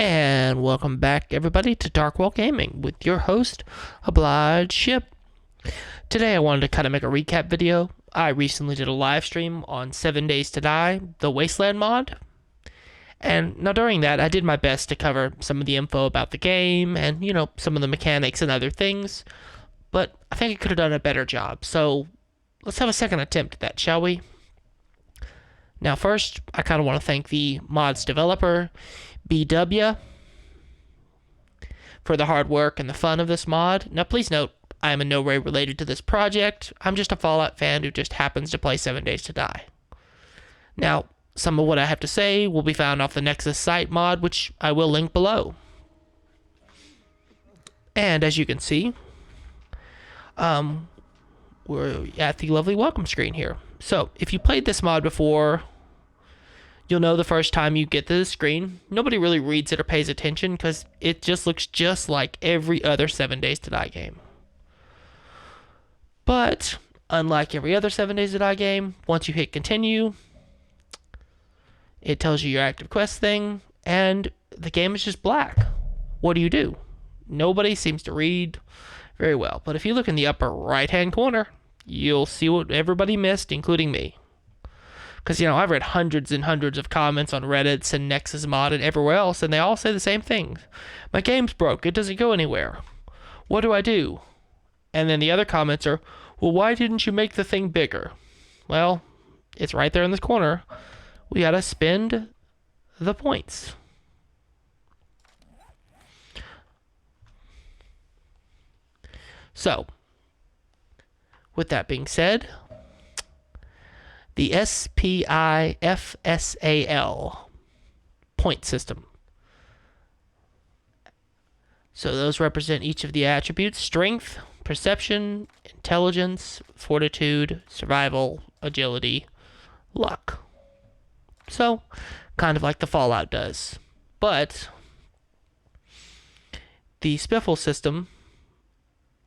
And welcome back, everybody, to Darkwall Gaming with your host, Obliged Ship. Today, I wanted to kind of make a recap video. I recently did a live stream on 7 Days to Die, the Wasteland mod. And now during that, I did my best to cover some of the info about the game and, some of the mechanics and other things. But I think I could have done a better job. So let's have a second attempt at that, shall we? Now, first, I kind of want to thank the mod's developer, BW, for the hard work and the fun of this mod. Now, please note, I am in no way related to this project. I'm just a Fallout fan who just happens to play 7 Days to Die. Now, some of what I have to say will be found off the Nexus site mod, which I will link below. And as you can see, we're at the lovely welcome screen here. So, if you played this mod before, you'll know the first time you get to the screen, nobody really reads it or pays attention because it just looks just like every other 7 Days to Die game. But, unlike every other 7 Days to Die game, once you hit continue, it tells you your active quest thing, and the game is just black. What do? Nobody seems to read very well. But if you look in the upper right-hand corner, you'll see what everybody missed, including me. Because, I've read hundreds and hundreds of comments on Reddit and Nexus Mod and everywhere else, and they all say the same thing. My game's broke. It doesn't go anywhere. What do I do? And then the other comments are, well, why didn't you make the thing bigger? Well, it's right there in this corner. We gotta spend the points. So, with that being said, the SPIFSAL point system. So those represent each of the attributes: strength, perception, intelligence, fortitude, survival, agility, luck. So, kind of like the Fallout does. But the Spiffle system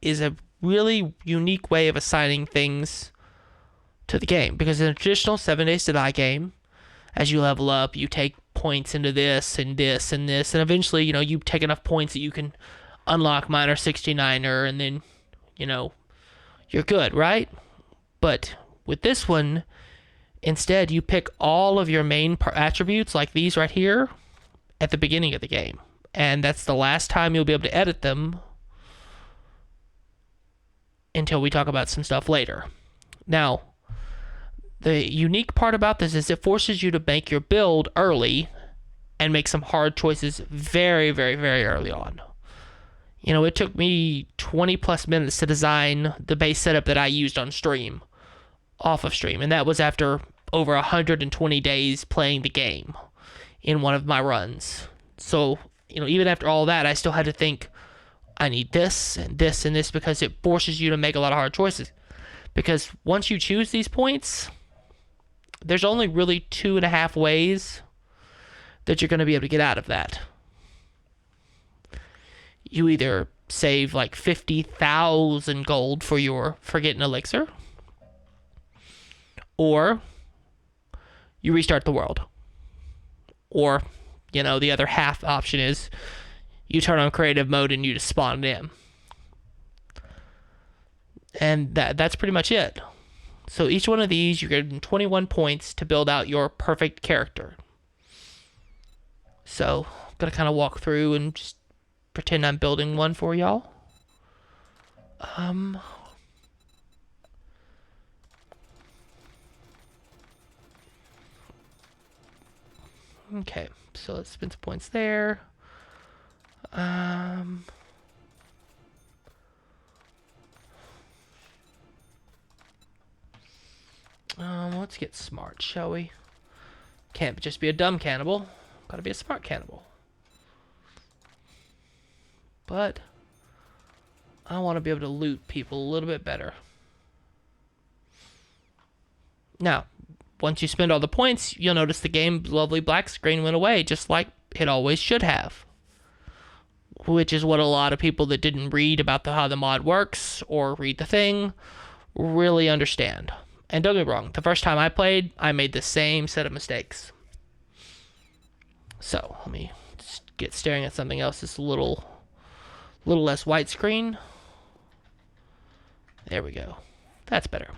is a really unique way of assigning things to the game. Because in a traditional 7 Days to Die game, as you level up, you take points into this and this and this, and eventually, you take enough points that you can unlock Minor 69er, and then, you're good, right? But with this one, instead, you pick all of your main attributes, like these right here, at the beginning of the game. And that's the last time you'll be able to edit them until we talk about some stuff later. Now, the unique part about this is it forces you to make your build early and make some hard choices very, very, very early on. It took me 20 plus minutes to design the base setup that I used on stream, off of stream, and that was after over 120 days playing the game in one of my runs. So, even after all that, I still had to think, I need this and this and this, because it forces you to make a lot of hard choices. Because once you choose these points, there's only really 2.5 ways that you're going to be able to get out of that. You either save like 50,000 gold for your Forgotten Elixir, or you restart the world. Or, the other half option is you turn on creative mode and you just spawn it in. And that's pretty much it. So each one of these, you're getting 21 points to build out your perfect character. So, I'm going to kind of walk through and just pretend I'm building one for y'all. Okay, so let's spend some points there. Let's get smart, shall we? Can't just be a dumb cannibal. Gotta be a smart cannibal. But I want to be able to loot people a little bit better. Now, once you spend all the points, you'll notice the game's lovely black screen went away, just like it always should have. Which is what a lot of people that didn't read about how the mod works or read the thing really understand. And don't get me wrong, the first time I played, I made the same set of mistakes. So, let me just get staring at something else that's a little less widescreen. There we go. That's better.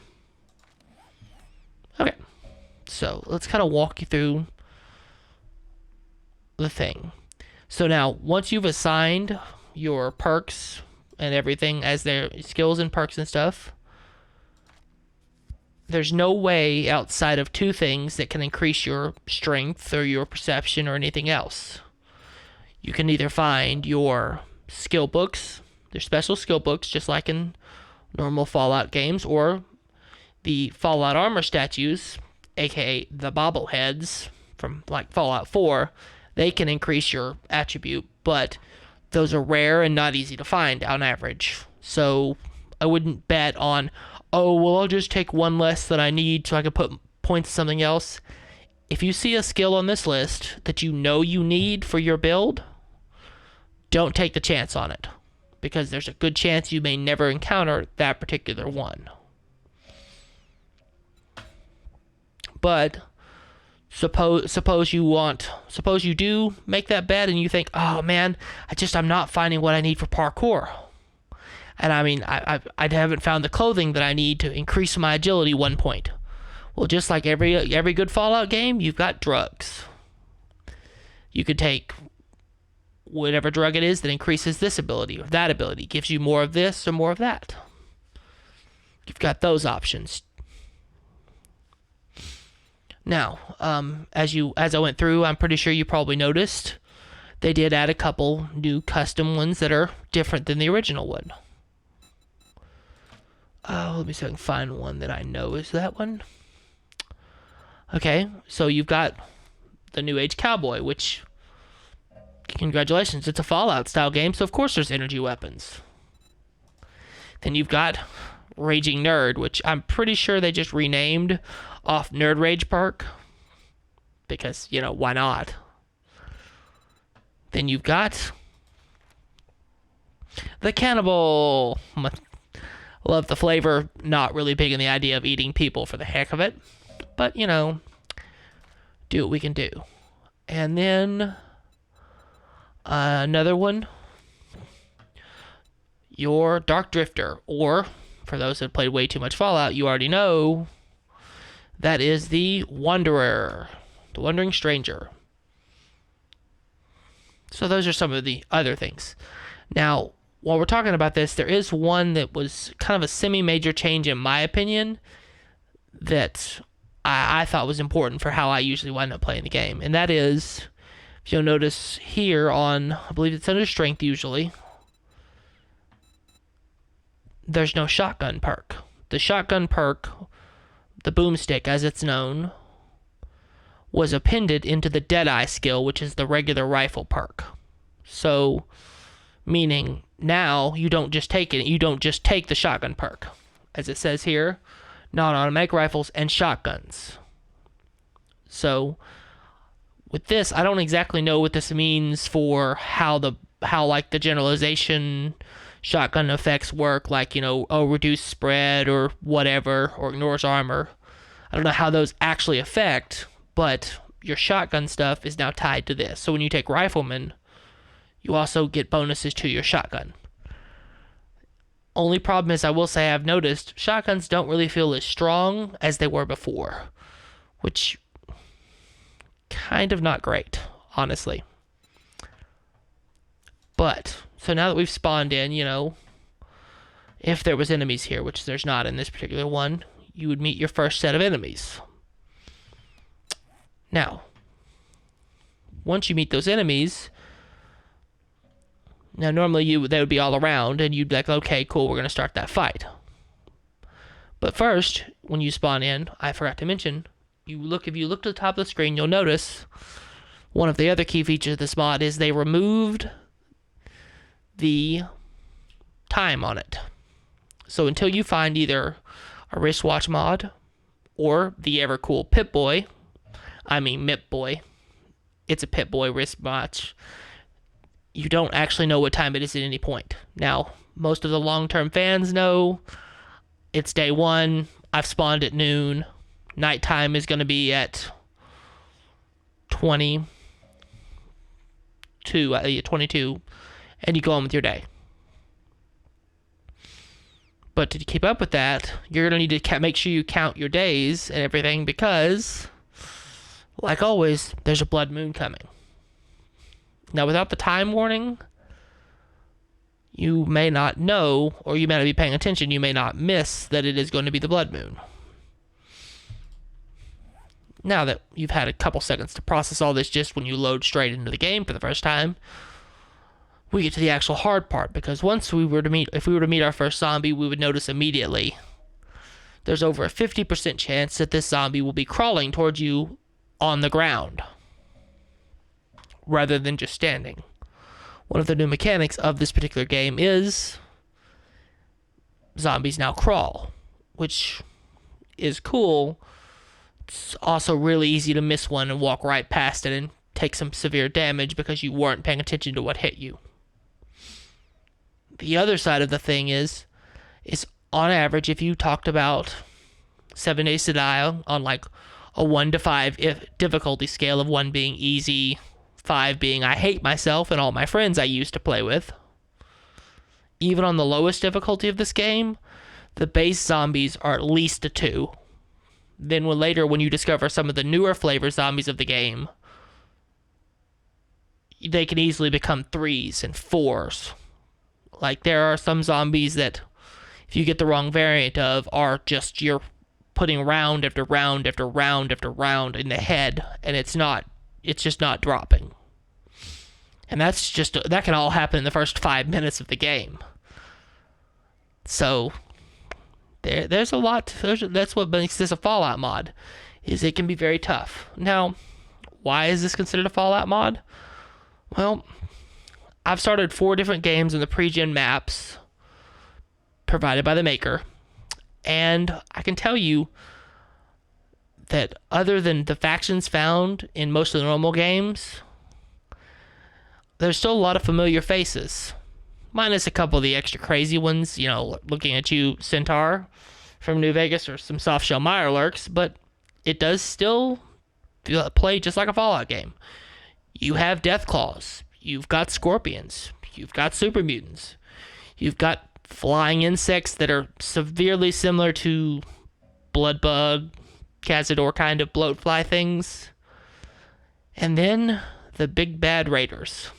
Okay. So let's kind of walk you through the thing. So now, once you've assigned your perks and everything as their skills and perks and stuff, there's no way outside of two things that can increase your strength or your perception or anything else. You can either find your skill books, their special skill books, just like in normal Fallout games, or the Fallout armor statues, aka the bobbleheads from like Fallout 4. They can increase your attribute, but those are rare and not easy to find on average. So I wouldn't bet on, oh, well, I'll just take one less than I need so I can put points to something else. If you see a skill on this list that you know you need for your build, don't take the chance on it, because there's a good chance you may never encounter that particular one. But suppose you do make that bet and you think, oh man, I'm not finding what I need for parkour. And I mean, I haven't found the clothing that I need to increase my agility 1 point. Well, just like every good Fallout game, you've got drugs. You could take whatever drug it is that increases this ability or that ability, gives you more of this or more of that. You've got those options. Now, as I went through, I'm pretty sure you probably noticed they did add a couple new custom ones that are different than the original one. Let me see if I can find one that I know is that one. Okay, so you've got the New Age Cowboy, which, congratulations, it's a Fallout style game, so of course there's energy weapons. Then you've got Raging Nerd, which I'm pretty sure they just renamed off Nerd Rage perk, because, why not? Then you've got the Cannibal. Love the flavor, not really big in the idea of eating people for the heck of it, but, do what we can do. And then another one, your Dark Drifter, or for those that played way too much Fallout, you already know that is the Wanderer, the Wandering Stranger. So those are some of the other things. Now, while we're talking about this, there is one that was kind of a semi-major change in my opinion that I thought was important for how I usually wind up playing the game. And that is, if you'll notice here on, I believe it's under Strength usually, there's no shotgun perk. The shotgun perk, the boomstick as it's known, was appended into the Deadeye skill, which is the regular rifle perk. So, meaning now you don't just take the shotgun perk. As it says here, non-automatic rifles and shotguns. So, with this, I don't exactly know what this means for how the generalization shotgun effects work, like, reduce spread or whatever, or ignores armor. I don't know how those actually affect, but your shotgun stuff is now tied to this. So when you take Rifleman, you also get bonuses to your shotgun. Only problem is, I will say I've noticed shotguns don't really feel as strong as they were before, which kind of not great, honestly. But so now that we've spawned in, if there was enemies here, which there's not in this particular one, you would meet your first set of enemies. Now, once you meet those enemies, now normally they would be all around, and you'd be like, okay, cool, we're going to start that fight. But first, when you spawn in, I forgot to mention, if you look to the top of the screen, you'll notice one of the other key features of this mod is they removed the time on it. So until you find either a wristwatch mod or the ever cool Mip Boy, it's a Pip Boy wristwatch, you don't actually know what time it is at any point. Now, most of the long-term fans know it's day one, I've spawned at noon, nighttime is going to be at 20 to 22, and you go on with your day. But to keep up with that, you're going to need to make sure you count your days and everything because, like always, there's a blood moon coming. Now, without the time warning, you may not know, or you may not be paying attention, you may not miss that it is going to be the blood moon. Now that you've had a couple seconds to process all this just when you load straight into the game for the first time, we get to the actual hard part, because if we were to meet our first zombie, we would notice immediately there's over a 50% chance that this zombie will be crawling towards you on the ground rather than just standing. One of the new mechanics of this particular game is zombies now crawl, which is cool. It's also really easy to miss one and walk right past it and take some severe damage because you weren't paying attention to what hit you. The other side of the thing is on average, if you talked about 7 Days to Die on like a 1 to 5 difficulty scale, of 1 being easy, 5 being I hate myself and all my friends I used to play with, even on the lowest difficulty of this game, the base zombies are at least a 2. Then when you discover some of the newer flavor zombies of the game, they can easily become 3s and 4s. Like, there are some zombies that, if you get the wrong variant of, are just you're putting round after round after round after round in the head, and it's just not dropping. And that can all happen in the first 5 minutes of the game. So there's a lot. That's what makes this a Fallout mod, is it can be very tough. Now, why is this considered a Fallout mod? Well, I've started 4 different games in the pre-gen maps provided by the maker, and I can tell you that other than the factions found in most of the normal games, there's still a lot of familiar faces, minus a couple of the extra crazy ones, looking at you, Centaur from New Vegas, or some softshell Mirelurks, but it does still play just like a Fallout game. You have Deathclaws, you've got Scorpions, you've got Super Mutants, you've got flying insects that are severely similar to Bloodbug, Cazador kind of bloatfly things, and then the big bad raiders.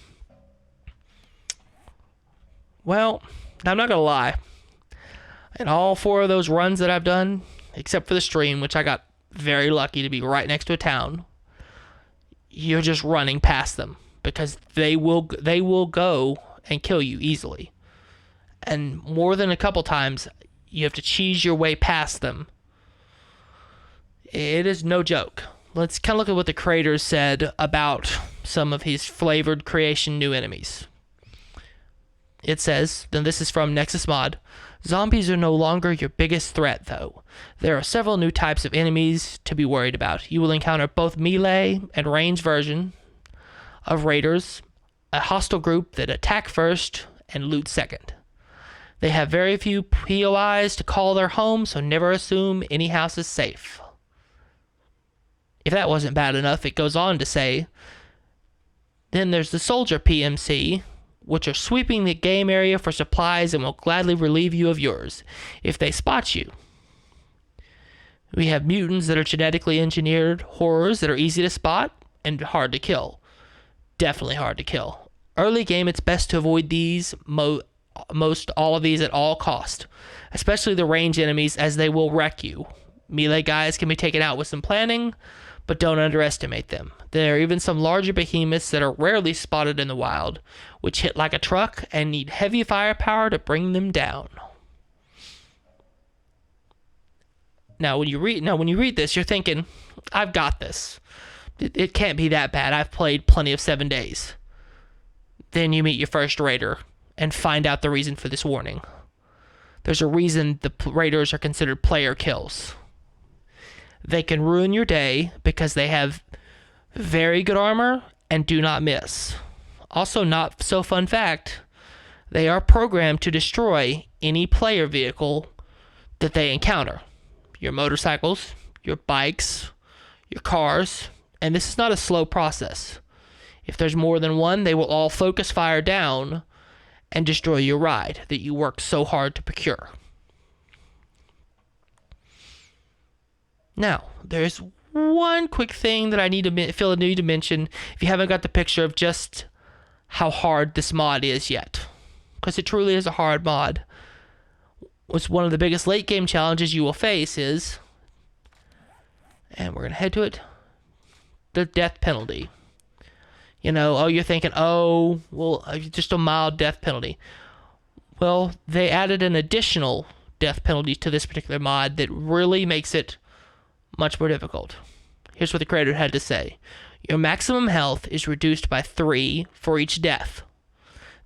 Well, I'm not gonna lie, in all 4 of those runs that I've done, except for the stream, which I got very lucky to be right next to a town, you're just running past them because they will go and kill you easily. And more than a couple times, you have to cheese your way past them. It is no joke. Let's kind of look at what the creator said about some of his flavored creation new enemies. It says, and this is from Nexus Mod, zombies are no longer your biggest threat, though. There are several new types of enemies to be worried about. You will encounter both melee and ranged version of raiders, a hostile group that attack first and loot second. They have very few POIs to call their home, so never assume any house is safe. If that wasn't bad enough, it goes on to say, then there's the soldier PMC, which are sweeping the game area for supplies and will gladly relieve you of yours if they spot you. We have mutants that are genetically engineered horrors that are easy to spot and hard to kill. Definitely hard to kill. Early game, it's best to avoid these, most all of these at all cost, especially the range enemies, as they will wreck you. Melee guys can be taken out with some planning, but don't underestimate them. There are even some larger behemoths that are rarely spotted in the wild, which hit like a truck and need heavy firepower to bring them down. Now, when you read this, you're thinking, I've got this. It can't be that bad. I've played plenty of 7 days. Then you meet your first raider and find out the reason for this warning. There's a reason the raiders are considered player kills. They can ruin your day because they have very good armor and do not miss. Also, not so fun fact, they are programmed to destroy any player vehicle that they encounter. Your motorcycles, your bikes, your cars, and this is not a slow process. If there's more than one, they will all focus fire down and destroy your ride that you worked so hard to procure. Now, there's one quick thing that I need to mention if you haven't got the picture of just how hard this mod is yet, because it truly is a hard mod. What's one of the biggest late game challenges you will face is, and we're gonna head to it, the death penalty. You're thinking, just a mild death penalty. Well, they added an additional death penalty to this particular mod that really makes it much more difficult. Here's what the creator had to say. Your maximum health is reduced by 3 for each death.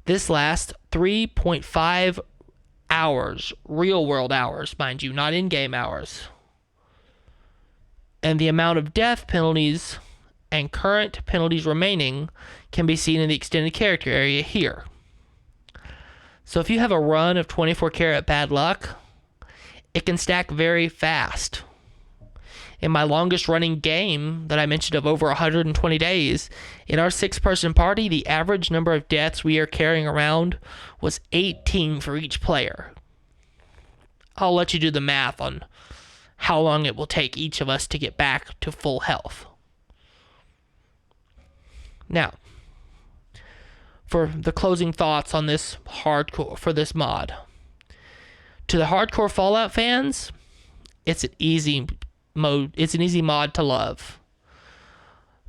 This lasts 3.5 hours, real world hours, mind you, not in-game hours. And the amount of death penalties and current penalties remaining can be seen in the extended character area here. So if you have a run of 24 karat bad luck, it can stack very fast. In my longest running game that I mentioned of over 120 days, in our 6-person party, the average number of deaths we are carrying around was 18 for each player. I'll let you do the math on how long it will take each of us to get back to full health. Now, for the closing thoughts on this mod. To the hardcore Fallout fans, it's an easy mod to love.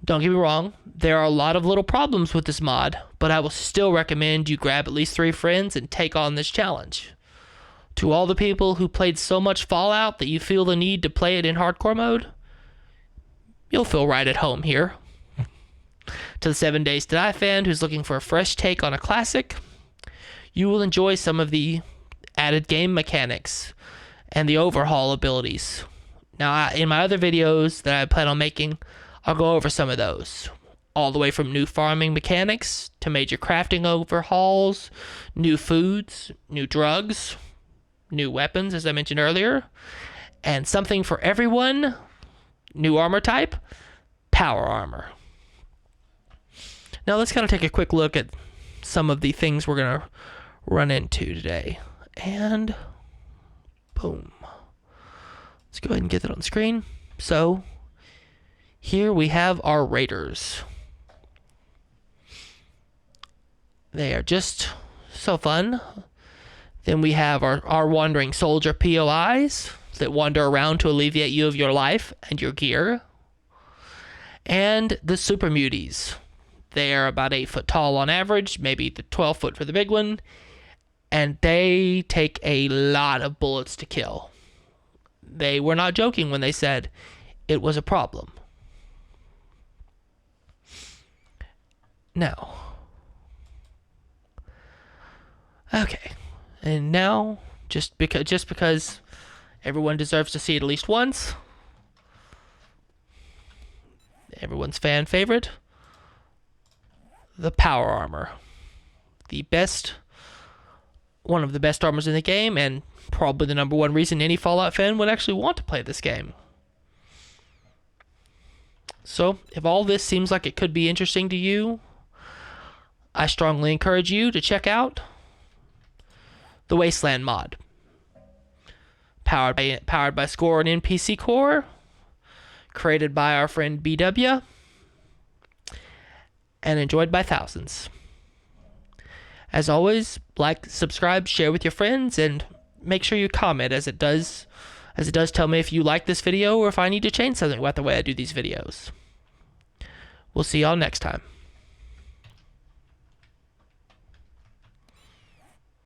Don't get me wrong, there are a lot of little problems with this mod, but I will still recommend you grab at least 3 friends and take on this challenge. To all the people who played so much Fallout that you feel the need to play it in hardcore mode, you'll feel right at home here. To the 7 Days to Die fan who's looking for a fresh take on a classic, you will enjoy some of the added game mechanics and the overhaul abilities. Now, in my other videos that I plan on making, I'll go over some of those. All the way from new farming mechanics to major crafting overhauls, new foods, new drugs, new weapons, as I mentioned earlier, and something for everyone, new armor type, power armor. Now let's kind of take a quick look at some of the things we're going to run into today. And boom. Let's go ahead and get that on the screen. So here we have our raiders. They are just so fun. Then we have our wandering soldier POIs that wander around to alleviate you of your life and your gear. And the super muties. They are about 8 foot tall on average, maybe 12 foot for the big one. And they take a lot of bullets to kill. They were not joking when they said it was a problem. Now. Okay. And now, just because everyone deserves to see it at least once, everyone's fan favorite, the power armor. One of the best armors in the game, and probably the number one reason any Fallout fan would actually want to play this game. So, if all this seems like it could be interesting to you, I strongly encourage you to check out the Wasteland mod. Powered by Score and NPC Core, created by our friend BW, and enjoyed by thousands. As always, like, subscribe, share with your friends, and make sure you comment as it does tell me if you like this video or if I need to change something about the way I do these videos. We'll see y'all next time.